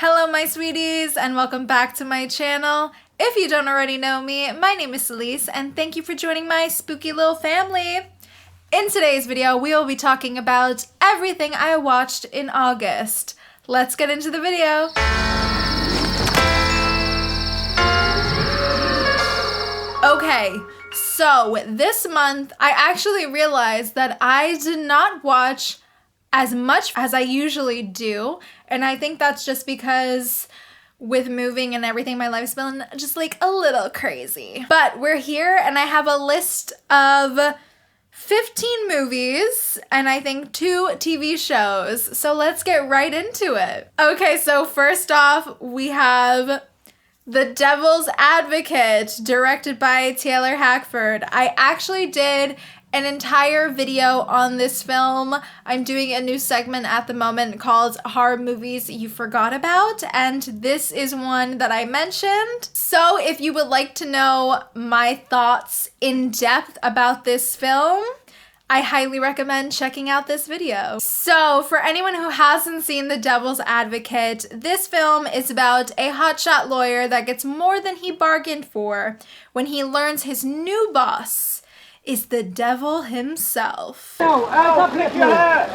Hello my sweeties and welcome back to my channel. If you don't already know me, my name is Celise and thank you for joining my spooky little family. In today's video, we will be talking about everything I watched in August. Let's get into the video. Okay, so this month I actually realized that I did not watch as much as I usually do, and I think that's just because with moving and everything, my life's been just like a little crazy. But we're here and I have a list of 15 movies and I think 2 TV shows. So let's get right into it. Okay, so first off, we have The Devil's Advocate, directed by Taylor Hackford. I actually did an entire video on this film. I'm doing a new segment at the moment called Horror Movies You Forgot About, and this is one that I mentioned. So if you would like to know my thoughts in depth about this film, I highly recommend checking out this video. So for anyone who hasn't seen The Devil's Advocate, this film is about a hotshot lawyer that gets more than he bargained for when he learns his new boss is the devil himself.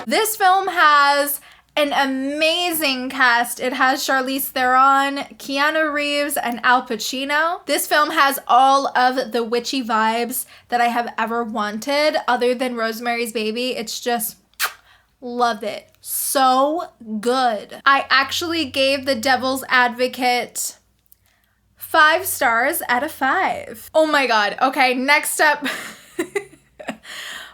This film has an amazing cast. It has Charlize Theron, Keanu Reeves, and Al Pacino. This film has all of the witchy vibes that I have ever wanted, other than Rosemary's Baby. It's just, love it. So good. I actually gave The Devil's Advocate 5 stars out of 5. Oh my god. Okay, next up.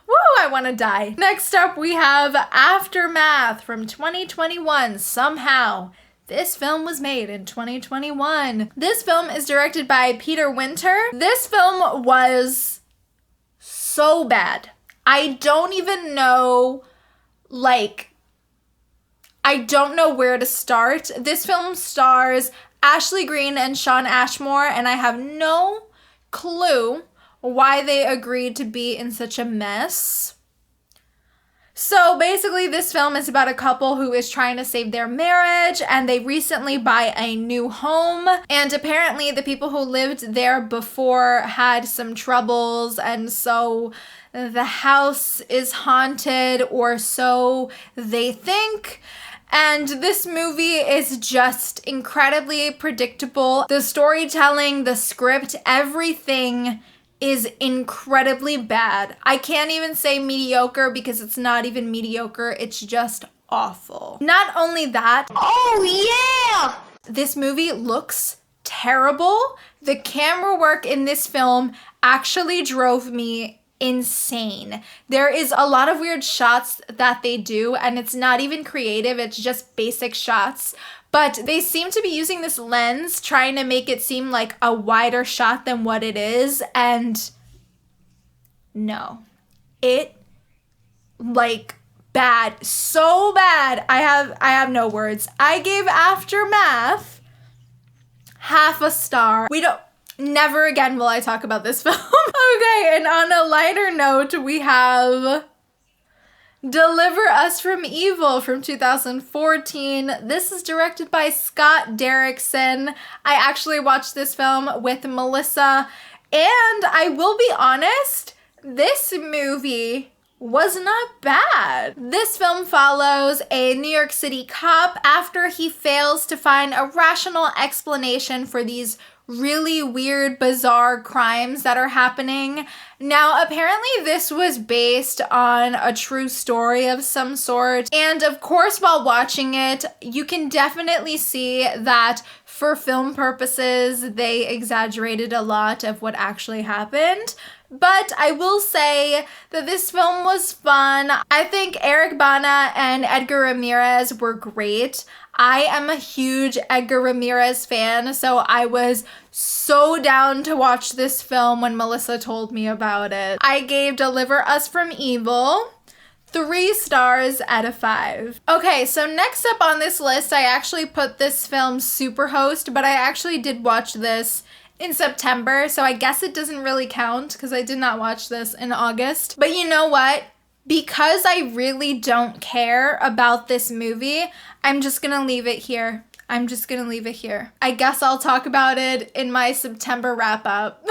Woo, I want to die. Next up, we have Aftermath from 2021. Somehow, this film was made in 2021. This film is directed by Peter Winter. This film was so bad. I don't even know, I don't know where to start. This film stars Ashley Greene and Shawn Ashmore, and I have no clue why they agreed to be in such a mess. So basically this film is about a couple who is trying to save their marriage, and they recently buy a new home, and apparently the people who lived there before had some troubles, and so the house is haunted, or so they think. And this movie is just incredibly predictable. The storytelling, the script, everything is incredibly bad. I can't even say mediocre because it's not even mediocre. It's just awful. Not only that, oh yeah! This movie looks terrible. The camera work in this film actually drove me insane. There is a lot of weird shots that they do, and it's not even creative. It's just basic shots. But they seem to be using this lens, trying to make it seem like a wider shot than what it is, and no. It, bad. So bad. I have no words. I gave Aftermath half a star. Never again will I talk about this film. Okay, and on a lighter note, we have Deliver Us from Evil from 2014. This is directed by Scott Derrickson. I actually watched this film with Melissa, and I will be honest, this movie was not bad. This film follows a New York City cop after he fails to find a rational explanation for these really weird, bizarre crimes that are happening. Now, apparently this was based on a true story of some sort. And of course, while watching it, you can definitely see that for film purposes, they exaggerated a lot of what actually happened. But I will say that this film was fun. I think Eric Bana and Edgar Ramirez were great. I am a huge Edgar Ramirez fan, so I was so down to watch this film when Melissa told me about it. I gave Deliver Us from Evil 3 stars out of 5. Okay, so next up on this list, I actually put this film Superhost, but I actually did watch this in September, so I guess it doesn't really count because I did not watch this in August. But you know what? Because I really don't care about this movie, I'm just gonna leave it here. I'm just gonna leave it here. I guess I'll talk about it in my September wrap up.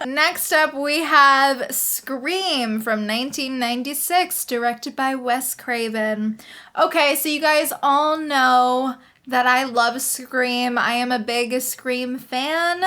Next up, we have Scream from 1996, directed by Wes Craven. Okay, so you guys all know that I love Scream. I am a big Scream fan,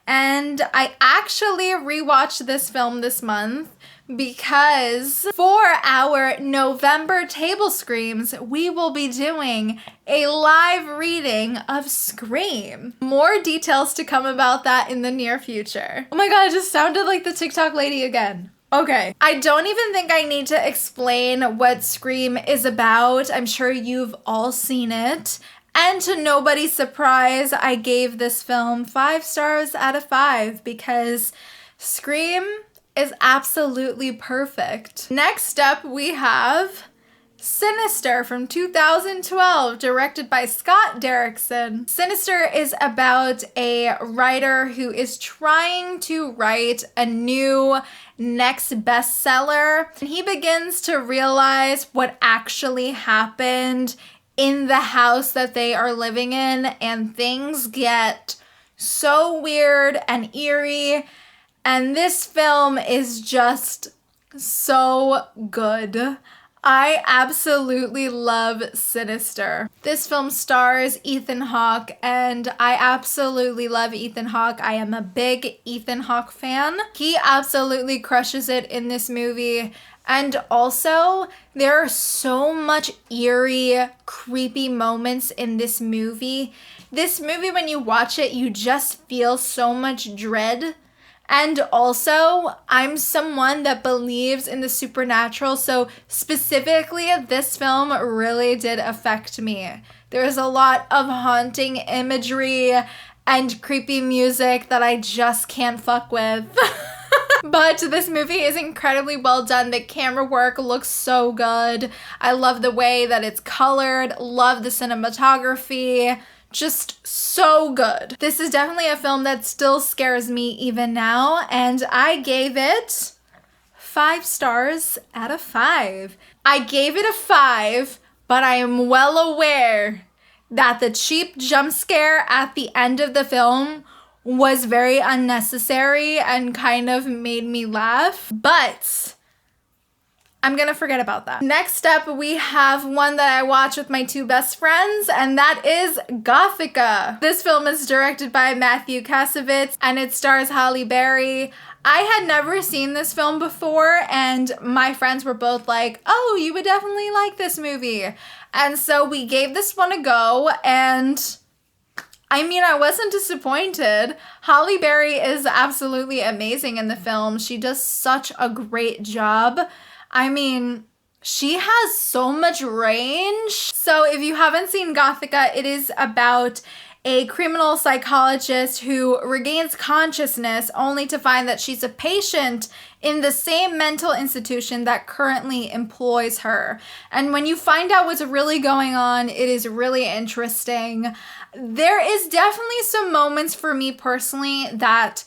and I actually rewatched this film this month because for our November table screams, we will be doing a live reading of Scream. More details to come about that in the near future. Oh my god, I just sounded like the TikTok lady again. Okay, I don't even think I need to explain what Scream is about. I'm sure you've all seen it. And to nobody's surprise, I gave this film 5 stars out of 5 because Scream is absolutely perfect. Next up, we have Sinister from 2012, directed by Scott Derrickson. Sinister is about a writer who is trying to write a new next bestseller. And he begins to realize what actually happened in the house that they are living in, and things get so weird and eerie. And this film is just so good. I absolutely love Sinister. This film stars Ethan Hawke, and I absolutely love Ethan Hawke. I am a big Ethan Hawke fan. He absolutely crushes it in this movie. And also, there are so much eerie, creepy moments in this movie. This movie, when you watch it, you just feel so much dread. And also, I'm someone that believes in the supernatural, so specifically this film really did affect me. There's a lot of haunting imagery and creepy music that I just can't fuck with. But this movie is incredibly well done. The camera work looks so good. I love the way that it's colored, love the cinematography. Just so good. This is definitely a film that still scares me even now, and I gave it 5 stars out of 5. I gave it a 5, but I am well aware that the cheap jump scare at the end of the film was very unnecessary and kind of made me laugh, but I'm gonna forget about that. Next up, we have one that I watched with my 2 best friends, and that is Gothica. This film is directed by Matthew Kasovitz, and it stars Halle Berry. I had never seen this film before, and my friends were both like, oh, you would definitely like this movie. And so we gave this one a go, and I mean, I wasn't disappointed. Halle Berry is absolutely amazing in the film. She does such a great job. I mean, she has so much range. So if you haven't seen Gothica, it is about a criminal psychologist who regains consciousness only to find that she's a patient in the same mental institution that currently employs her. And when you find out what's really going on, it is really interesting. There is definitely some moments for me personally that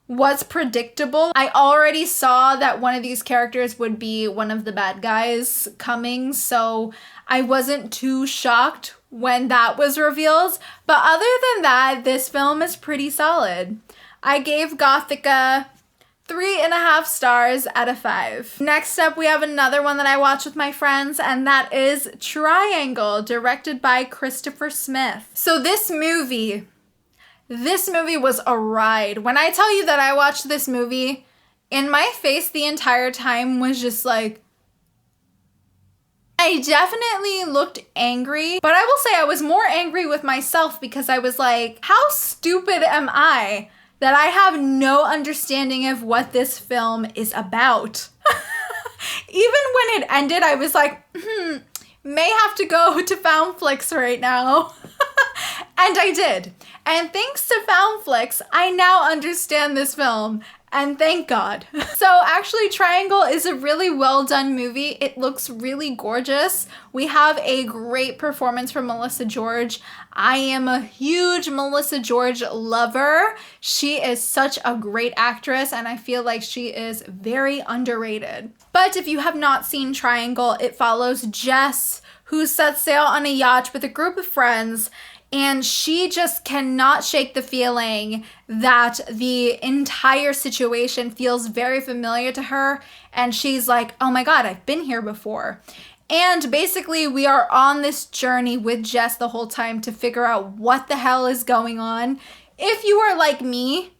was predictable. I already saw that one of these characters would be one of the bad guys coming, so I wasn't too shocked when that was revealed. But other than that, this film is pretty solid. I gave Gothica 3.5 stars out of 5. Next up, we have another one that I watched with my friends, and that is Triangle, directed by Christopher Smith. So this movie was a ride. When I tell you that I watched this movie, in my face the entire time was just like, I definitely looked angry, but I will say I was more angry with myself because I was like, how stupid am I that I have no understanding of what this film is about? Even when it ended, I was like, may have to go to Foundflix right now. And I did. And thanks to Foundflix, I now understand this film. And thank God. So actually, Triangle is a really well done movie. It looks really gorgeous. We have a great performance from Melissa George. I am a huge Melissa George lover. She is such a great actress, and I feel like she is very underrated. But if you have not seen Triangle, it follows Jess, who sets sail on a yacht with a group of friends And she just cannot shake the feeling that the entire situation feels very familiar to her. And she's like, oh my God, I've been here before. And basically, we are on this journey with Jess the whole time to figure out what the hell is going on. If you are like me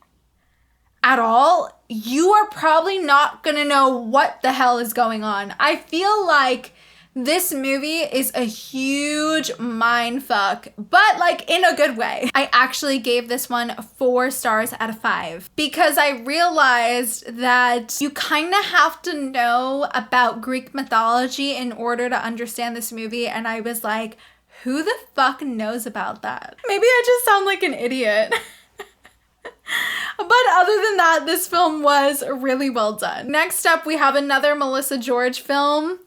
at all, you are probably not gonna know what the hell is going on. I feel like this movie is a huge mindfuck, but like in a good way. I actually gave this one 4 stars out of 5 because I realized that you kind of have to know about Greek mythology in order to understand this movie, and I was like, who the fuck knows about that? Maybe I just sound like an idiot. But other than that, this film was really well done. Next up, we have another Melissa George film,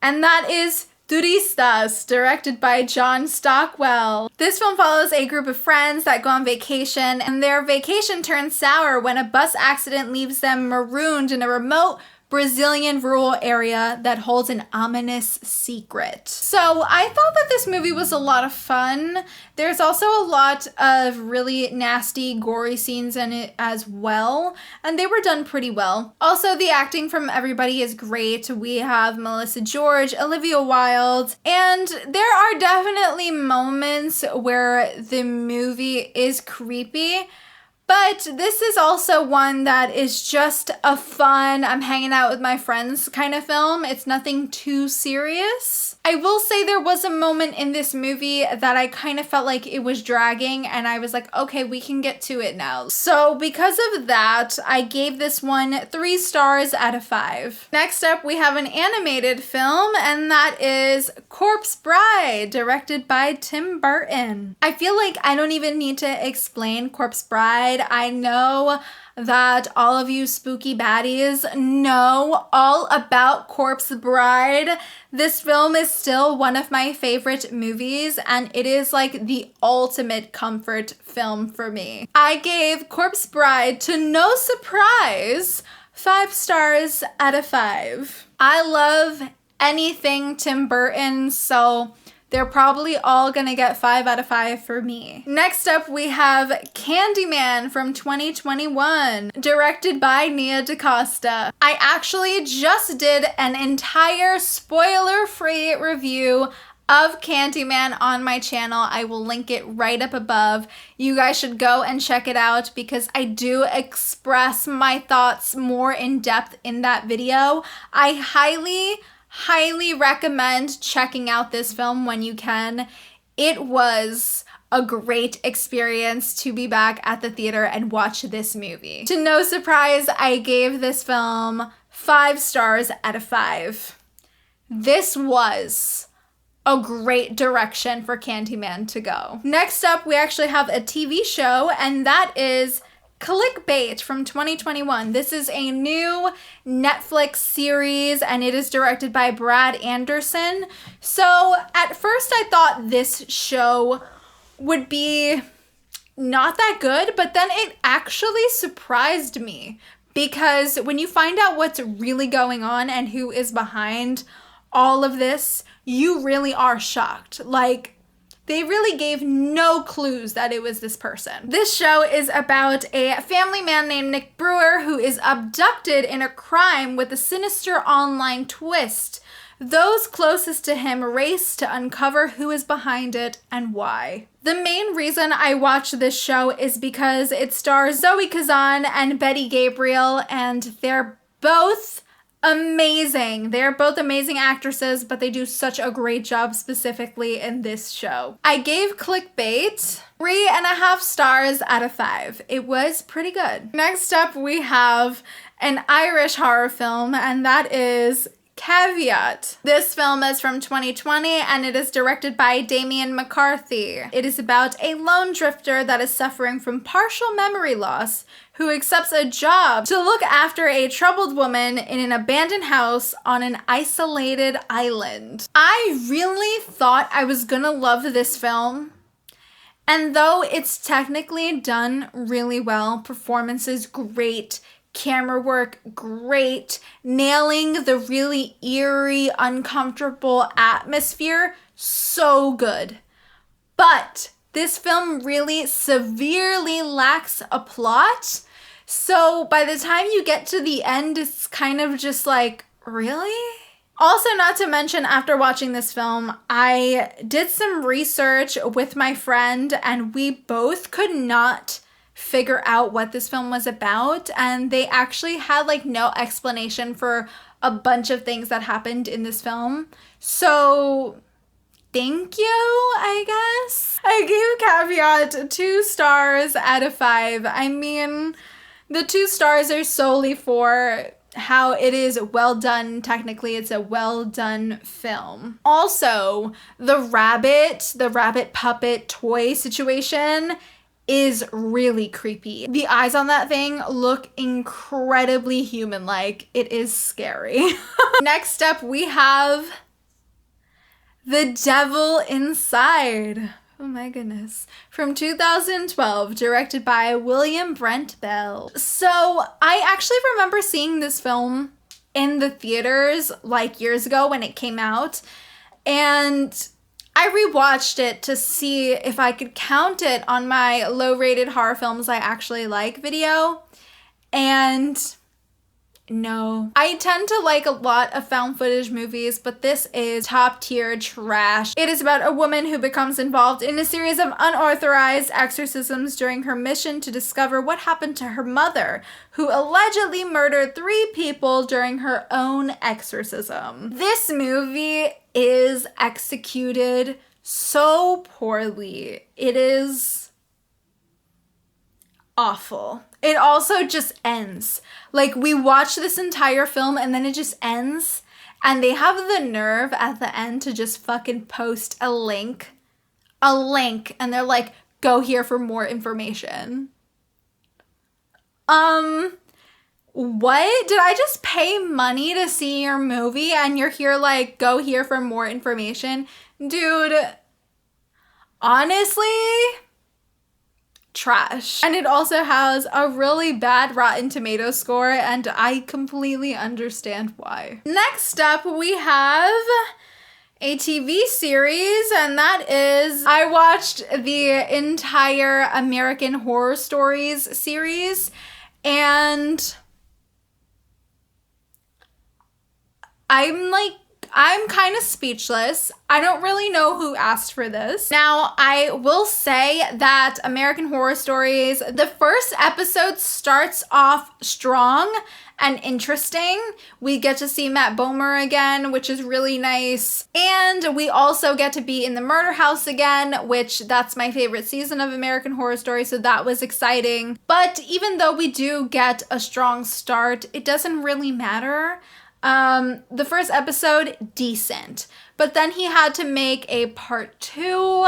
and that is Turistas, directed by John Stockwell. This film follows a group of friends that go on vacation, and their vacation turns sour when a bus accident leaves them marooned in a remote Brazilian rural area that holds an ominous secret. So I thought that this movie was a lot of fun. There's also a lot of really nasty, gory scenes in it as well, and they were done pretty well. Also, the acting from everybody is great. We have Melissa George, Olivia Wilde, and there are definitely moments where the movie is creepy. But this is also one that is just a fun, I'm hanging out with my friends kind of film. It's nothing too serious. I will say there was a moment in this movie that I kind of felt like it was dragging, and I was like, okay, we can get to it now. So because of that, I gave this one 3 stars out of 5. Next up, we have an animated film, and that is Corpse Bride, directed by Tim Burton. I feel like I don't even need to explain Corpse Bride. I know that all of you spooky baddies know all about Corpse Bride. This film is still one of my favorite movies, and it is like the ultimate comfort film for me. I gave Corpse Bride, to no surprise, 5 stars out of 5. I love anything Tim Burton, so they're probably all gonna get 5 out of 5 for me. Next up, we have Candyman from 2021, directed by Nia DaCosta. I actually just did an entire spoiler-free review of Candyman on my channel. I will link it right up above. You guys should go and check it out because I do express my thoughts more in depth in that video. I highly recommend checking out this film when you can. It was a great experience to be back at the theater and watch this movie. To no surprise, I gave this film 5 stars out of 5. This was a great direction for Candyman to go. Next up, we actually have a TV show, and that is Clickbait from 2021. This is a new Netflix series, and it is directed by Brad Anderson. So at first I thought this show would be not that good, but then it actually surprised me because when you find out what's really going on and who is behind all of this, you really are shocked. Like, they really gave no clues that it was this person. This show is about a family man named Nick Brewer who is abducted in a crime with a sinister online twist. Those closest to him race to uncover who is behind it and why. The main reason I watch this show is because it stars Zoe Kazan and Betty Gabriel, and they're both amazing. They're both amazing actresses, but they do such a great job specifically in this show. I gave Clickbait 3.5 stars out of 5. It was pretty good. Next up, we have an Irish horror film, and that is Caveat. This film is from 2020 and it is directed by Damien McCarthy. It is about a lone drifter that is suffering from partial memory loss who accepts a job to look after a troubled woman in an abandoned house on an isolated island. I really thought I was gonna love this film. And though it's technically done really well, performances great, camera work great, nailing the really eerie, uncomfortable atmosphere so good. But this film really severely lacks a plot. So by the time you get to the end, it's kind of just like, really? Also, not to mention, after watching this film, I did some research with my friend and we both could not figure out what this film was about. And they actually had like no explanation for a bunch of things that happened in this film. So thank you, I guess. I gave Caveat 2 stars out of 5. I mean, the 2 stars are solely for how it is well done. Technically, it's a well done film. Also, the rabbit puppet toy situation is really creepy. The eyes on that thing look incredibly human-like. It is scary. Next up, we have The Devil Inside. Oh my goodness. From 2012, directed by William Brent Bell. So I actually remember seeing this film in the theaters like years ago when it came out. And I rewatched it to see if I could count it on my low-rated horror films I actually like video. And no. I tend to like a lot of found footage movies, but this is top tier trash. It is about a woman who becomes involved in a series of unauthorized exorcisms during her mission to discover what happened to her mother, who allegedly murdered 3 people during her own exorcism. This movie is executed so poorly. It is awful. It also just ends. Like, we watch this entire film and then it just ends. And they have the nerve at the end to just fucking post a link. And they're like, go here for more information. What? Did I just pay money to see your movie and you're here like, go here for more information? Dude, honestly, trash. And it also has a really bad Rotten Tomatoes score, and I completely understand why. Next up, we have a TV series, and that is, I watched the entire American Horror Stories series, and I'm kind of speechless. I don't really know who asked for this. Now, I will say that American Horror Stories, the first episode starts off strong and interesting. We get to see Matt Bomer again, which is really nice. And we also get to be in the murder house again, which that's my favorite season of American Horror Story, so that was exciting. But even though we do get a strong start, it doesn't really matter. The first episode, decent. But then he had to make a part 2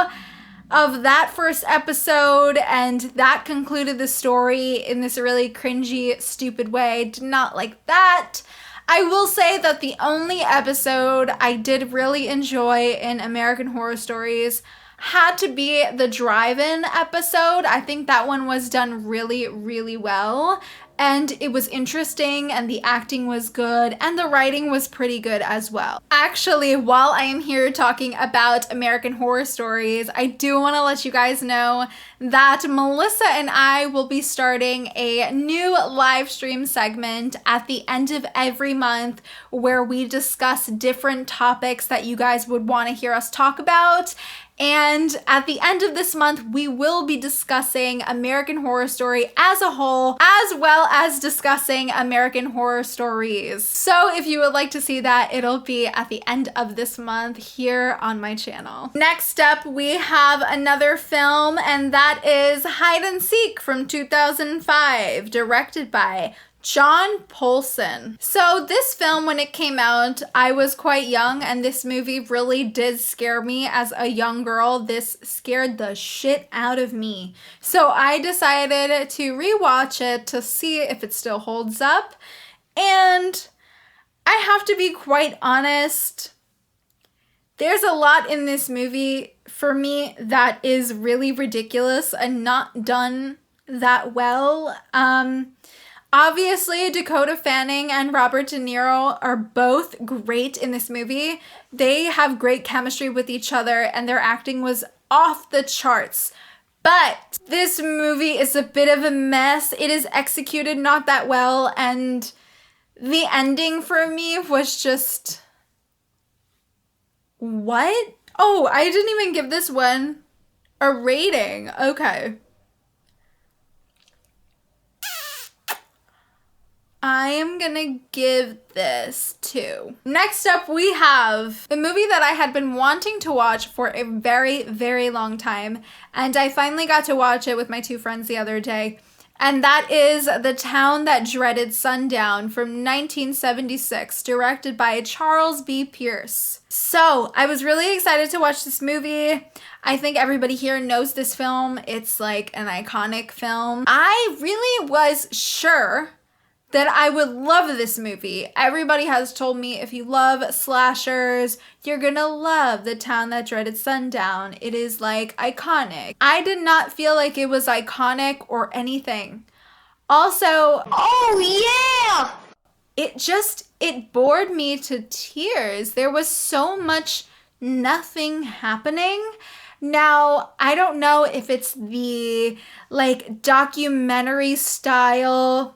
of that first episode, and that concluded the story in this really cringy, stupid way. Did not like that. I will say that the only episode I did really enjoy in American Horror Stories had to be the drive-in episode. I think that one was done really, really well. And it was interesting, and the acting was good, and the writing was pretty good as well. Actually, while I am here talking about American Horror Stories, I do want to let you guys know that Melissa and I will be starting a new live stream segment at the end of every month where we discuss different topics that you guys would want to hear us talk about. And at the end of this month, we will be discussing American Horror Story as a whole, as well as discussing American Horror Stories. So if you would like to see that, it'll be at the end of this month here on my channel. Next up, we have another film, and that is Hide and Seek from 2005, directed by John Polson. So this film, when it came out, I was quite young, and this movie really did scare me as a young girl. This scared the shit out of me. So I decided to rewatch it to see if it still holds up. And I have to be quite honest, there's a lot in this movie for me that is really ridiculous and not done that well. Obviously, Dakota Fanning and Robert De Niro are both great in this movie. They have great chemistry with each other, and their acting was off the charts. But this movie is a bit of a mess. It is executed not that well, and the ending for me was just... What? Oh, I didn't even give this one a rating. Okay. I am gonna give this 2. Next up, we have the movie that I had been wanting to watch for a very, very long time, and I finally got to watch it with my 2 friends the other day, and that is The Town That Dreaded Sundown from 1976, directed by Charles B. Pierce. So, I was really excited to watch this movie. I think everybody here knows this film. It's like an iconic film. I really was sure that I would love this movie. Everybody has told me if you love slashers, you're gonna love The Town That Dreaded Sundown. It is like iconic. I did not feel like it was iconic or anything. Also, oh yeah! It bored me to tears. There was so much nothing happening. Now, I don't know if it's the like documentary style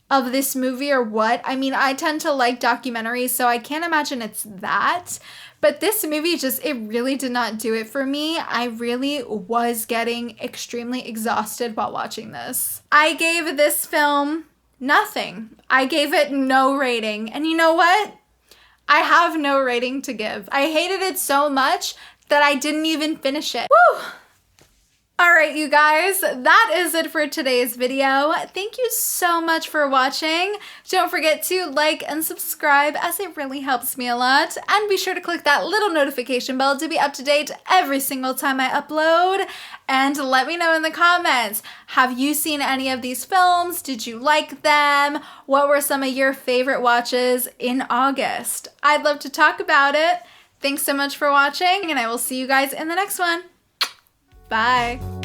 of this movie or what. I mean, I tend to like documentaries, so I can't imagine it's that. But this movie it really did not do it for me. I really was getting extremely exhausted while watching this. I gave this film nothing. I gave it no rating. And you know what? I have no rating to give. I hated it so much that I didn't even finish it. Woo! Alright, you guys, that is it for today's video. Thank you so much for watching. Don't forget to like and subscribe, as it really helps me a lot. And be sure to click that little notification bell to be up to date every single time I upload. And let me know in the comments, have you seen any of these films? Did you like them? What were some of your favorite watches in August? I'd love to talk about it. Thanks so much for watching, and I will see you guys in the next one. Bye.